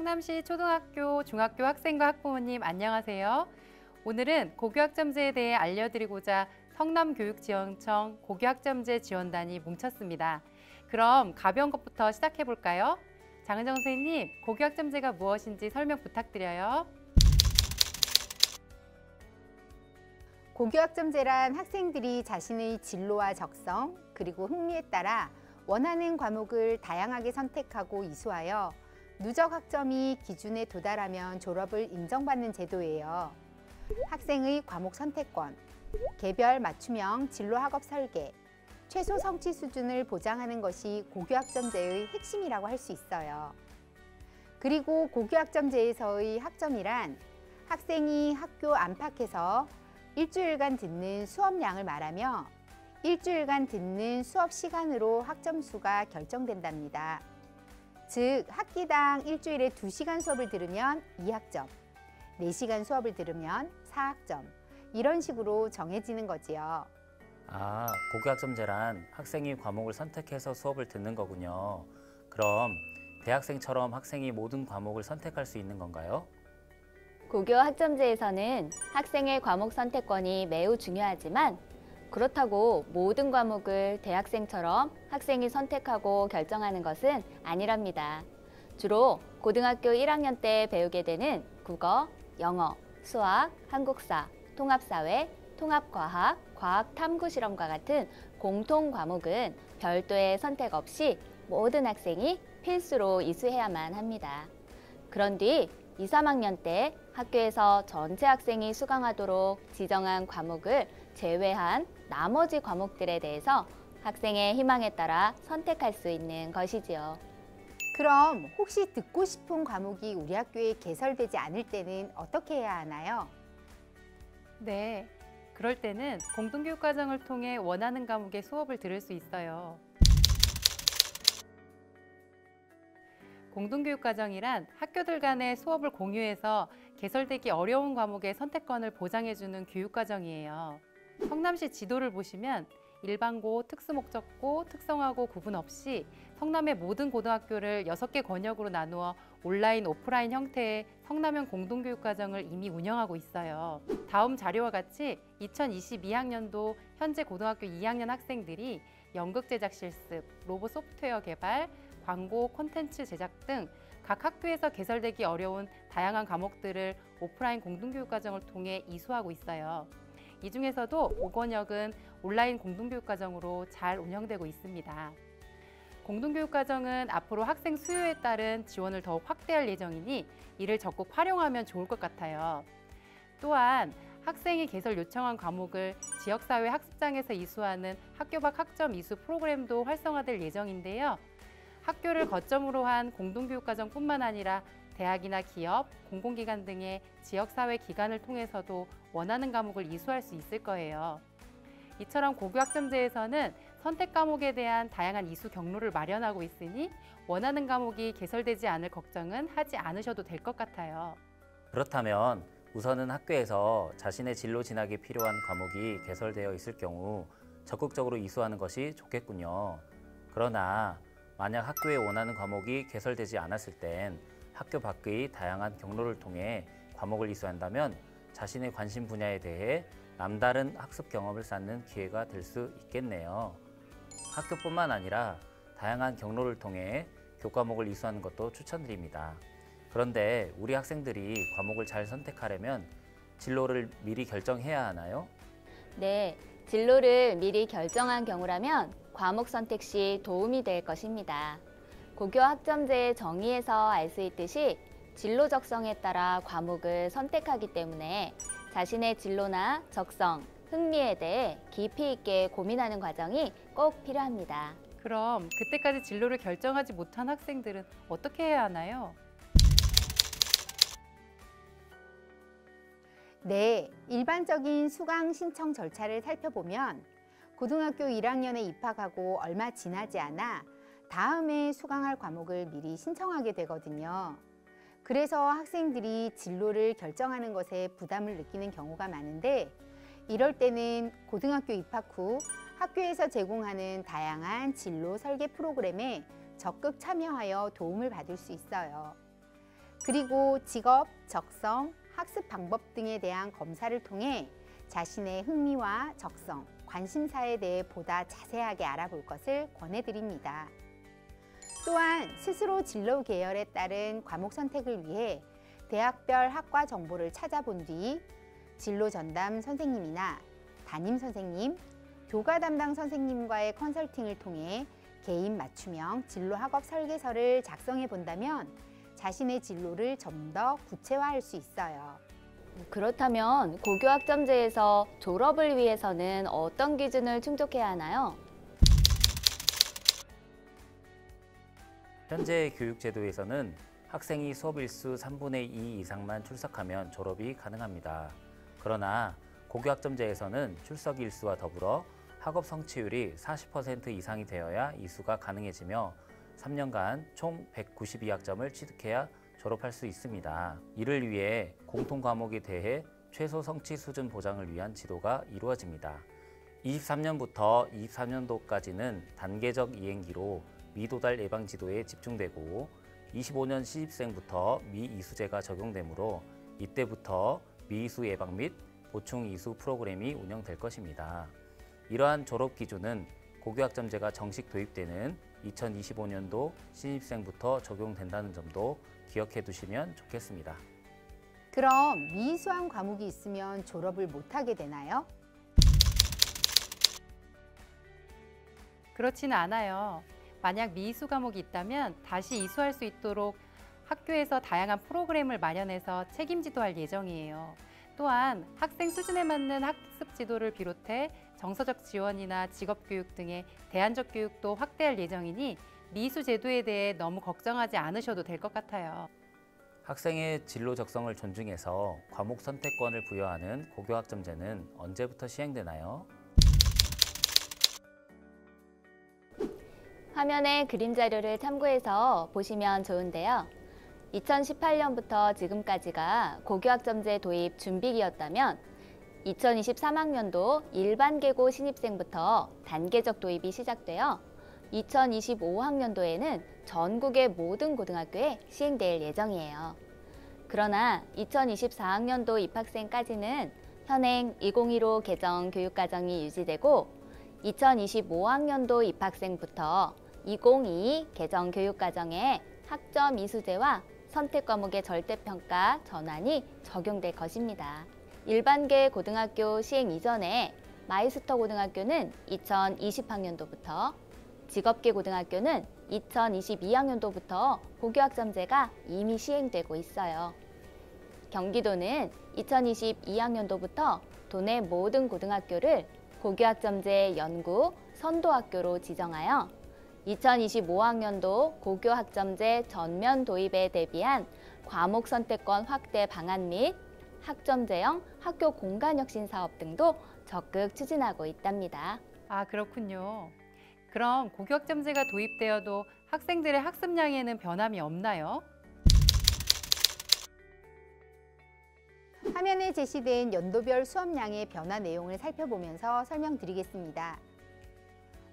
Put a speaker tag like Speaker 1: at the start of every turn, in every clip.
Speaker 1: 성남시 초등학교, 중학교 학생과 학부모님 안녕하세요. 오늘은 고교학점제에 대해 알려드리고자 성남교육지원청 고교학점제 지원단이 뭉쳤습니다. 그럼 가벼운 것부터 시작해 볼까요? 장은정 선생님, 고교학점제가 무엇인지 설명 부탁드려요.
Speaker 2: 고교학점제란 학생들이 자신의 진로와 적성, 그리고 흥미에 따라 원하는 과목을 다양하게 선택하고 이수하여 누적 학점이 기준에 도달하면 졸업을 인정받는 제도예요. 학생의 과목 선택권, 개별 맞춤형 진로 학업 설계, 최소 성취 수준을 보장하는 것이 고교학점제의 핵심이라고 할 수 있어요. 그리고 고교학점제에서의 학점이란 학생이 학교 안팎에서 일주일간 듣는 수업량을 말하며 일주일간 듣는 수업 시간으로 학점수가 결정된답니다. 즉, 학기당 일주일에 2시간 수업을 들으면 2학점, 4시간 수업을 들으면 4학점, 이런 식으로 정해지는 거지요.
Speaker 3: 고교학점제란 학생이 과목을 선택해서 수업을 듣는 거군요. 그럼 대학생처럼 학생이 모든 과목을 선택할 수 있는 건가요?
Speaker 4: 고교학점제에서는 학생의 과목 선택권이 매우 중요하지만 그렇다고 모든 과목을 대학생처럼 학생이 선택하고 결정하는 것은 아니랍니다. 주로 고등학교 1학년 때 배우게 되는 국어, 영어, 수학, 한국사, 통합사회, 통합과학, 과학탐구실험과 같은 공통 과목은 별도의 선택 없이 모든 학생이 필수로 이수해야만 합니다. 그런 뒤 2, 3학년 때 학교에서 전체 학생이 수강하도록 지정한 과목을 제외한 나머지 과목들에 대해서 학생의 희망에 따라 선택할 수 있는 것이지요.
Speaker 2: 그럼 혹시 듣고 싶은 과목이 우리 학교에 개설되지 않을 때는 어떻게 해야 하나요?
Speaker 1: 네, 그럴 때는 공동교육과정을 통해 원하는 과목의 수업을 들을 수 있어요. 공동교육과정이란 학교들 간의 수업을 공유해서 개설되기 어려운 과목의 선택권을 보장해주는 교육과정이에요. 성남시 지도를 보시면 일반고, 특수목적고, 특성화고 구분 없이 성남의 모든 고등학교를 6개 권역으로 나누어 온라인, 오프라인 형태의 성남형 공동교육과정을 이미 운영하고 있어요. 다음 자료와 같이 2022학년도 현재 고등학교 2학년 학생들이 연극 제작 실습, 로봇 소프트웨어 개발, 광고, 콘텐츠 제작 등 각 학교에서 개설되기 어려운 다양한 과목들을 오프라인 공동교육과정을 통해 이수하고 있어요. 이 중에서도 5권역은 온라인 공동교육과정으로 잘 운영되고 있습니다. 공동교육과정은 앞으로 학생 수요에 따른 지원을 더욱 확대할 예정이니 이를 적극 활용하면 좋을 것 같아요. 또한 학생이 개설 요청한 과목을 지역사회 학습장에서 이수하는 학교 밖 학점 이수 프로그램도 활성화될 예정인데요. 학교를 거점으로 한 공동교육과정뿐만 아니라 대학이나 기업, 공공기관 등의 지역사회 기관을 통해서도 원하는 과목을 이수할 수 있을 거예요. 이처럼 고교학점제에서는 선택 과목에 대한 다양한 이수 경로를 마련하고 있으니 원하는 과목이 개설되지 않을 걱정은 하지 않으셔도 될 것 같아요.
Speaker 3: 그렇다면 우선은 학교에서 자신의 진로 진학에 필요한 과목이 개설되어 있을 경우 적극적으로 이수하는 것이 좋겠군요. 그러나 만약 학교에 원하는 과목이 개설되지 않았을 땐 학교 밖의 다양한 경로를 통해 과목을 이수한다면 자신의 관심 분야에 대해 남다른 학습 경험을 쌓는 기회가 될 수 있겠네요. 학교뿐만 아니라 다양한 경로를 통해 교과목을 이수하는 것도 추천드립니다. 그런데 우리 학생들이 과목을 잘 선택하려면 진로를 미리 결정해야 하나요?
Speaker 4: 네, 진로를 미리 결정한 경우라면 과목 선택 시 도움이 될 것입니다. 고교학점제의 정의에서 알 수 있듯이 진로 적성에 따라 과목을 선택하기 때문에 자신의 진로나 적성, 흥미에 대해 깊이 있게 고민하는 과정이 꼭 필요합니다.
Speaker 1: 그럼 그때까지 진로를 결정하지 못한 학생들은 어떻게 해야 하나요?
Speaker 2: 네, 일반적인 수강 신청 절차를 살펴보면 고등학교 1학년에 입학하고 얼마 지나지 않아 다음에 수강할 과목을 미리 신청하게 되거든요. 그래서 학생들이 진로를 결정하는 것에 부담을 느끼는 경우가 많은데 이럴 때는 고등학교 입학 후 학교에서 제공하는 다양한 진로 설계 프로그램에 적극 참여하여 도움을 받을 수 있어요. 그리고 직업, 적성, 학습 방법 등에 대한 검사를 통해 자신의 흥미와 적성, 관심사에 대해 보다 자세하게 알아볼 것을 권해드립니다. 또한 스스로 진로 계열에 따른 과목 선택을 위해 대학별 학과 정보를 찾아본 뒤 진로 전담 선생님이나 담임 선생님, 교과 담당 선생님과의 컨설팅을 통해 개인 맞춤형 진로 학업 설계서를 작성해 본다면 자신의 진로를 좀 더 구체화할 수 있어요.
Speaker 4: 그렇다면 고교 학점제에서 졸업을 위해서는 어떤 기준을 충족해야 하나요?
Speaker 3: 현재 교육제도에서는 학생이 수업 일수 3분의 2 이상만 출석하면 졸업이 가능합니다. 그러나 고교 학점제에서는 출석 일수와 더불어 학업 성취율이 40% 이상이 되어야 이수가 가능해지며 3년간 총 192학점을 취득해야 졸업할 수 있습니다. 이를 위해 공통 과목에 대해 최소 성취 수준 보장을 위한 지도가 이루어집니다. 23년부터 24년도까지는 단계적 이행기로 미도달 예방 지도에 집중되고 25년 신입생부터 미이수제가 적용되므로 이때부터 미이수 예방 및 보충 이수 프로그램이 운영될 것입니다. 이러한 졸업 기준은 고교학점제가 정식 도입되는 2025년도 신입생부터 적용된다는 점도 기억해 두시면 좋겠습니다.
Speaker 2: 그럼 미이수한 과목이 있으면 졸업을 못하게 되나요?
Speaker 1: 그렇지는 않아요. 만약 미이수 과목이 있다면 다시 이수할 수 있도록 학교에서 다양한 프로그램을 마련해서 책임지도할 예정이에요. 또한 학생 수준에 맞는 학습 지도를 비롯해 정서적 지원이나 직업교육 등의 대안적 교육도 확대할 예정이니 미이수 제도에 대해 너무 걱정하지 않으셔도 될 것 같아요.
Speaker 3: 학생의 진로 적성을 존중해서 과목 선택권을 부여하는 고교학점제는 언제부터 시행되나요?
Speaker 4: 화면에 그림 자료를 참고해서 보시면 좋은데요. 2018년부터 지금까지가 고교학점제 도입 준비기였다면 2023학년도 일반 계고 신입생부터 단계적 도입이 시작되어 2025학년도에는 전국의 모든 고등학교에 시행될 예정이에요. 그러나 2024학년도 입학생까지는 현행 2015 개정 교육과정이 유지되고 2025학년도 입학생부터 2022 개정 교육과정에 학점 이수제와 선택 과목의 절대평가 전환이 적용될 것입니다. 일반계 고등학교 시행 이전에 마이스터 고등학교는 2020학년도부터, 직업계 고등학교는 2022학년도부터 고교학점제가 이미 시행되고 있어요. 경기도는 2022학년도부터 도내 모든 고등학교를 고교학점제 연구 선도학교로 지정하여 2025학년도 고교학점제 전면 도입에 대비한 과목 선택권 확대 방안 및 학점제형 학교 공간혁신 사업 등도 적극 추진하고 있답니다.
Speaker 1: 아, 그렇군요. 그럼 고교학점제가 도입되어도 학생들의 학습량에는 변함이 없나요?
Speaker 2: 화면에 제시된 연도별 수업량의 변화 내용을 살펴보면서 설명드리겠습니다.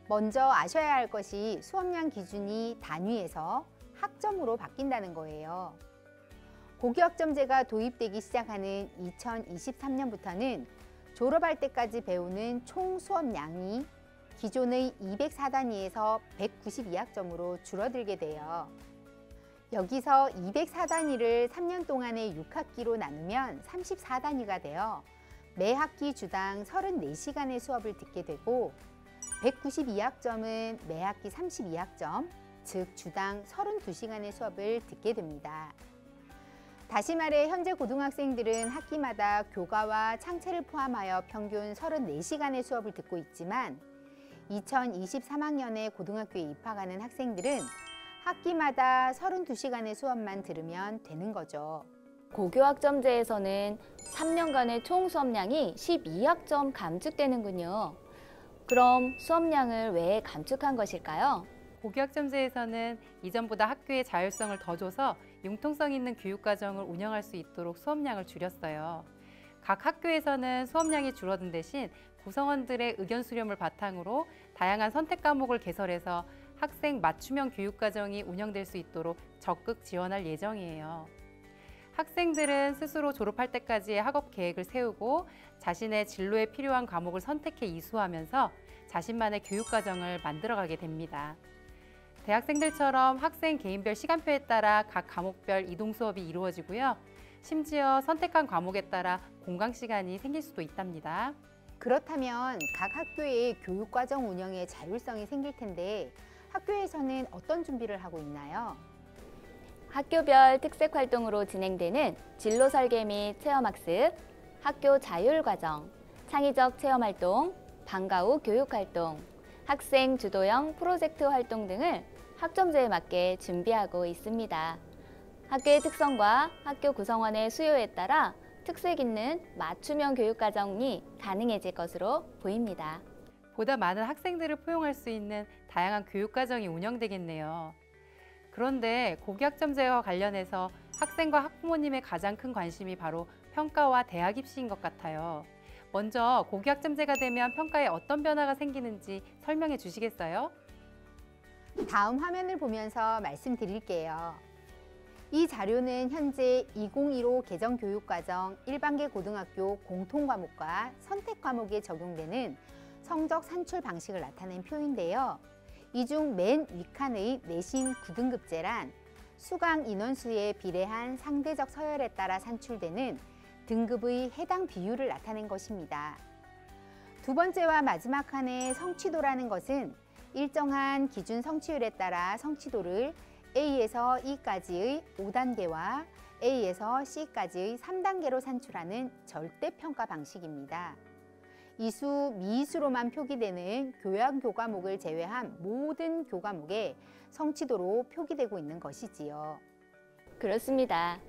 Speaker 2: 먼저 아셔야 할 것이 수업량 기준이 단위에서 학점으로 바뀐다는 거예요. 고교학점제가 도입되기 시작하는 2023년부터는 졸업할 때까지 배우는 총 수업량이 기존의 204단위에서 192학점으로 줄어들게 돼요. 여기서 204단위를 3년 동안의 6학기로 나누면 34단위가 되어 매 학기 주당 34시간의 수업을 듣게 되고 192학점은 매 학기 32학점, 즉 주당 32시간의 수업을 듣게 됩니다. 다시 말해 현재 고등학생들은 학기마다 교과와 창체를 포함하여 평균 34시간의 수업을 듣고 있지만 2023학년에 고등학교에 입학하는 학생들은 학기마다 32시간의 수업만 들으면 되는 거죠.
Speaker 4: 고교학점제에서는 3년간의 총 수업량이 12학점 감축되는군요. 그럼 수업량을 왜 감축한 것일까요?
Speaker 1: 고교학점제에서는 이전보다 학교의 자율성을 더 줘서 융통성 있는 교육과정을 운영할 수 있도록 수업량을 줄였어요. 각 학교에서는 수업량이 줄어든 대신 구성원들의 의견 수렴을 바탕으로 다양한 선택 과목을 개설해서 학생 맞춤형 교육과정이 운영될 수 있도록 적극 지원할 예정이에요. 학생들은 스스로 졸업할 때까지의 학업 계획을 세우고 자신의 진로에 필요한 과목을 선택해 이수하면서 자신만의 교육 과정을 만들어가게 됩니다. 대학생들처럼 학생 개인별 시간표에 따라 각 과목별 이동 수업이 이루어지고요. 심지어 선택한 과목에 따라 공강 시간이 생길 수도 있답니다.
Speaker 2: 그렇다면 각 학교의 교육과정 운영에 자율성이 생길 텐데 학교에서는 어떤 준비를 하고 있나요?
Speaker 4: 학교별 특색 활동으로 진행되는 진로 설계 및 체험학습, 학교 자율과정, 창의적 체험활동, 방과 후 교육활동, 학생 주도형 프로젝트 활동 등을 학점제에 맞게 준비하고 있습니다. 학교의 특성과 학교 구성원의 수요에 따라 특색 있는 맞춤형 교육과정이 가능해질 것으로 보입니다.
Speaker 1: 보다 많은 학생들을 포용할 수 있는 다양한 교육과정이 운영되겠네요. 그런데 고교학점제와 관련해서 학생과 학부모님의 가장 큰 관심이 바로 평가와 대학 입시인 것 같아요. 먼저 고교학점제가 되면 평가에 어떤 변화가 생기는지 설명해 주시겠어요?
Speaker 2: 다음 화면을 보면서 말씀드릴게요. 이 자료는 현재 2015 개정교육과정 일반계 고등학교 공통과목과 선택과목에 적용되는 성적 산출 방식을 나타낸 표인데요. 이 중 맨 윗칸의 내신 9등급제란 수강 인원수에 비례한 상대적 서열에 따라 산출되는 등급의 해당 비율을 나타낸 것입니다. 두 번째와 마지막 칸의 성취도라는 것은 일정한 기준 성취율에 따라 성취도를 A에서 E까지의 5단계와 A에서 C까지의 3단계로 산출하는 절대평가 방식입니다. 이수, 미이수로만 표기되는 교양 교과목을 제외한 모든 교과목에 성취도로 표기되고 있는 것이지요.
Speaker 4: 그렇습니다.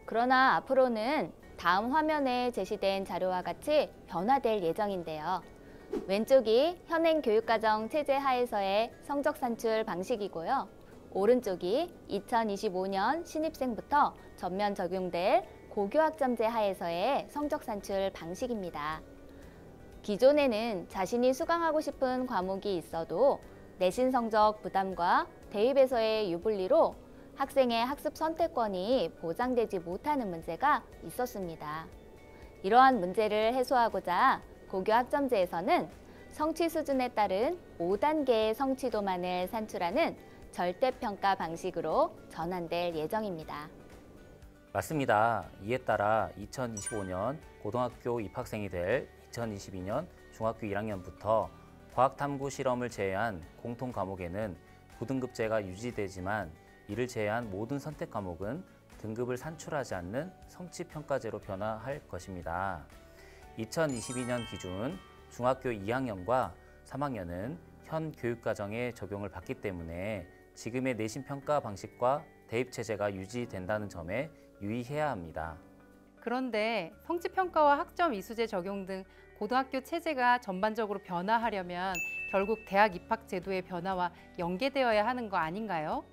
Speaker 4: 그러나 앞으로는 다음 화면에 제시된 자료와 같이 변화될 예정인데요. 왼쪽이 현행 교육과정 체제 하에서의 성적 산출 방식이고요. 오른쪽이 2025년 신입생부터 전면 적용될 고교학점제 하에서의 성적 산출 방식입니다. 기존에는 자신이 수강하고 싶은 과목이 있어도 내신 성적 부담과 대입에서의 유불리로 학생의 학습 선택권이 보장되지 못하는 문제가 있었습니다. 이러한 문제를 해소하고자 고교학점제에서는 성취 수준에 따른 5단계의 성취도만을 산출하는 절대평가 방식으로 전환될 예정입니다.
Speaker 3: 맞습니다. 이에 따라 2025년 고등학교 입학생이 될 2022년 중학교 1학년부터 과학탐구 실험을 제외한 공통 과목에는 9등급제가 유지되지만 이를 제외한 모든 선택 과목은 등급을 산출하지 않는 성취평가제로 변화할 것입니다. 2022년 기준 중학교 2학년과 3학년은 현 교육과정에 적용을 받기 때문에 지금의 내신평가 방식과 대입체제가 유지된다는 점에 유의해야 합니다.
Speaker 1: 그런데 성취평가와 학점 이수제 적용 등 고등학교 체제가 전반적으로 변화하려면 결국 대학 입학 제도의 변화와 연계되어야 하는 거 아닌가요?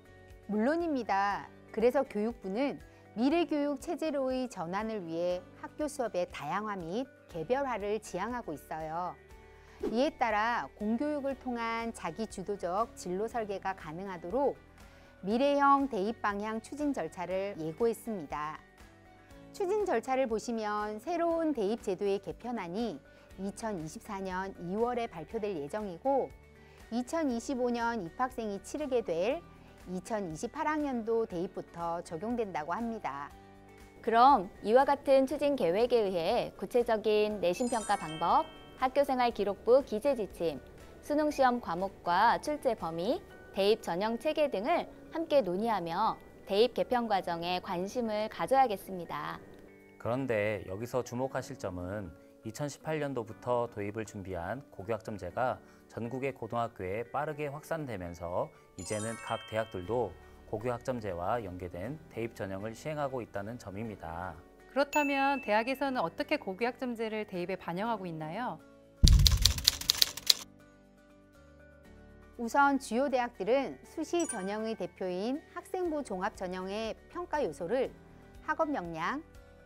Speaker 2: 물론입니다. 그래서 교육부는 미래교육 체제로의 전환을 위해 학교 수업의 다양화 및 개별화를 지향하고 있어요. 이에 따라 공교육을 통한 자기주도적 진로 설계가 가능하도록 미래형 대입 방향 추진 절차를 예고했습니다. 추진 절차를 보시면 새로운 대입 제도의 개편안이 2024년 2월에 발표될 예정이고 2025년 입학생이 치르게 될 2028학년도 대입부터 적용된다고 합니다.
Speaker 4: 그럼 이와 같은 추진 계획에 의해 구체적인 내신평가 방법, 학교생활 기록부 기재 지침, 수능시험 과목과 출제 범위, 대입 전형 체계 등을 함께 논의하며 대입 개편 과정에 관심을 가져야겠습니다.
Speaker 3: 그런데 여기서 주목하실 점은 2018년도부터 도입을 준비한 고교학점제가 전국의 고등학교에 빠르게 확산되면서 이제는 각 대학들도 고교학점제와 연계된 대입 전형을 시행하고 있다는 점입니다.
Speaker 1: 그렇다면 대학에서는 어떻게 고교학점제를 대입에 반영하고 있나요?
Speaker 2: 우선 주요 대학들은 수시 전형의 대표인 학생부 종합 전형의 평가 요소를 학업 역량,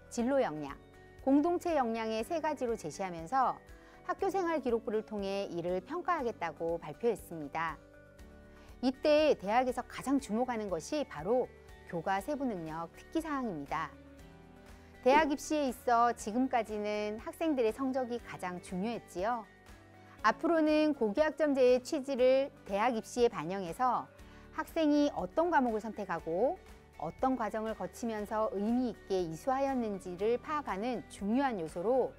Speaker 2: 진로 역량, 공동체 역량의 세 가지로 제시하면서 학교생활 기록부를 통해 이를 평가하겠다고 발표했습니다. 이때 대학에서 가장 주목하는 것이 바로 교과 세부 능력 특기 사항입니다. 대학 입시에 있어 지금까지는 학생들의 성적이 가장 중요했지요. 앞으로는 고교학점제의 취지를 대학 입시에 반영해서 학생이 어떤 과목을 선택하고 어떤 과정을 거치면서 의미 있게 이수하였는지를 파악하는 중요한 요소로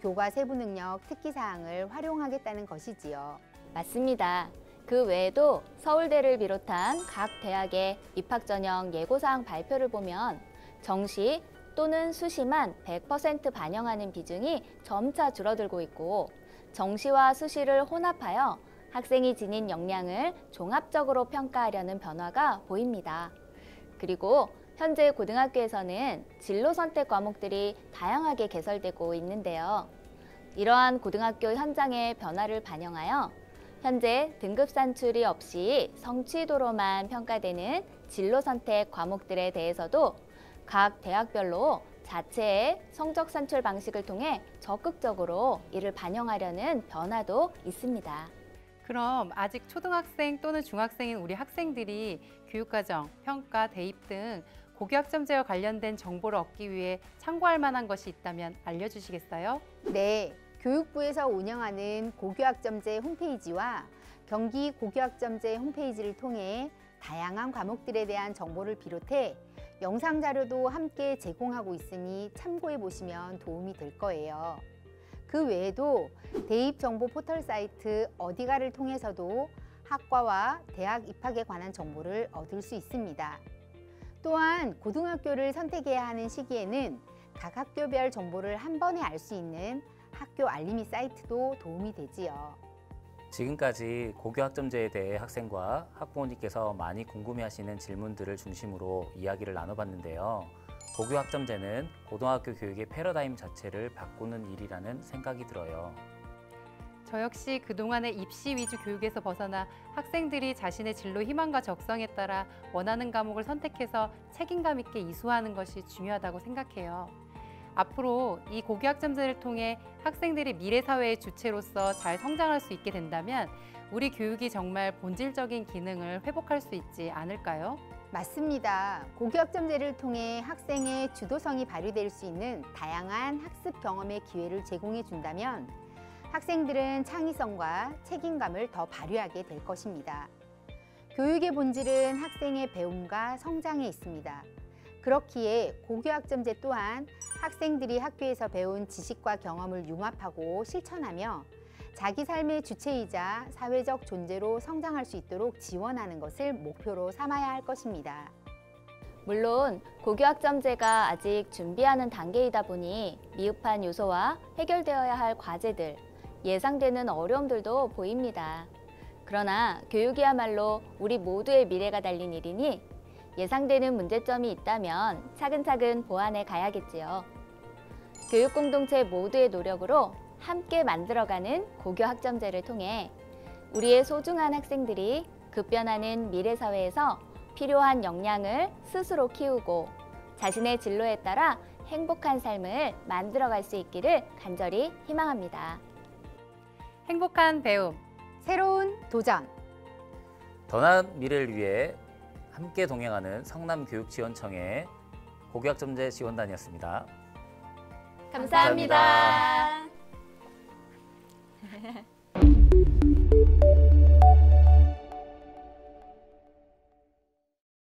Speaker 2: 교과 세부 능력 특기사항을 활용하겠다는 것이지요.
Speaker 4: 맞습니다. 그 외에도 서울대를 비롯한 각 대학의 입학 전형 예고사항 발표를 보면 정시 또는 수시만 100% 반영하는 비중이 점차 줄어들고 있고 정시와 수시를 혼합하여 학생이 지닌 역량을 종합적으로 평가하려는 변화가 보입니다. 그리고 현재 고등학교에서는 진로 선택 과목들이 다양하게 개설되고 있는데요. 이러한 고등학교 현장의 변화를 반영하여 현재 등급 산출이 없이 성취도로만 평가되는 진로 선택 과목들에 대해서도 각 대학별로 자체의 성적 산출 방식을 통해 적극적으로 이를 반영하려는 변화도 있습니다.
Speaker 1: 그럼 아직 초등학생 또는 중학생인 우리 학생들이 교육과정, 평가, 대입 등 고교학점제와 관련된 정보를 얻기 위해 참고할 만한 것이 있다면 알려주시겠어요?
Speaker 2: 네, 교육부에서 운영하는 고교학점제 홈페이지와 경기 고교학점제 홈페이지를 통해 다양한 과목들에 대한 정보를 비롯해 영상 자료도 함께 제공하고 있으니 참고해 보시면 도움이 될 거예요. 그 외에도 대입 정보 포털 사이트 어디가를 통해서도 학과와 대학 입학에 관한 정보를 얻을 수 있습니다. 또한 고등학교를 선택해야 하는 시기에는 각 학교별 정보를 한 번에 알 수 있는 학교 알림이 사이트도 도움이 되지요.
Speaker 3: 지금까지 고교학점제에 대해 학생과 학부모님께서 많이 궁금해하시는 질문들을 중심으로 이야기를 나눠봤는데요. 고교학점제는 고등학교 교육의 패러다임 자체를 바꾸는 일이라는 생각이 들어요.
Speaker 1: 저 역시 그동안의 입시 위주 교육에서 벗어나 학생들이 자신의 진로 희망과 적성에 따라 원하는 과목을 선택해서 책임감 있게 이수하는 것이 중요하다고 생각해요. 앞으로 이 고교학점제를 통해 학생들이 미래 사회의 주체로서 잘 성장할 수 있게 된다면 우리 교육이 정말 본질적인 기능을 회복할 수 있지 않을까요?
Speaker 2: 맞습니다. 고교학점제를 통해 학생의 주도성이 발휘될 수 있는 다양한 학습 경험의 기회를 제공해 준다면 학생들은 창의성과 책임감을 더 발휘하게 될 것입니다. 교육의 본질은 학생의 배움과 성장에 있습니다. 그렇기에 고교학점제 또한 학생들이 학교에서 배운 지식과 경험을 융합하고 실천하며 자기 삶의 주체이자 사회적 존재로 성장할 수 있도록 지원하는 것을 목표로 삼아야 할 것입니다.
Speaker 4: 물론 고교학점제가 아직 준비하는 단계이다 보니 미흡한 요소와 해결되어야 할 과제들, 예상되는 어려움들도 보입니다. 그러나 교육이야말로 우리 모두의 미래가 달린 일이니 예상되는 문제점이 있다면 차근차근 보완해 가야겠지요. 교육 공동체 모두의 노력으로 함께 만들어가는 고교학점제를 통해 우리의 소중한 학생들이 급변하는 미래 사회에서 필요한 역량을 스스로 키우고 자신의 진로에 따라 행복한 삶을 만들어갈 수 있기를 간절히 희망합니다.
Speaker 1: 행복한 배움,
Speaker 2: 새로운 도전!
Speaker 3: 더 나은 미래를 위해 함께 동행하는 성남교육지원청의 고교학점제 지원단이었습니다.
Speaker 4: 감사합니다.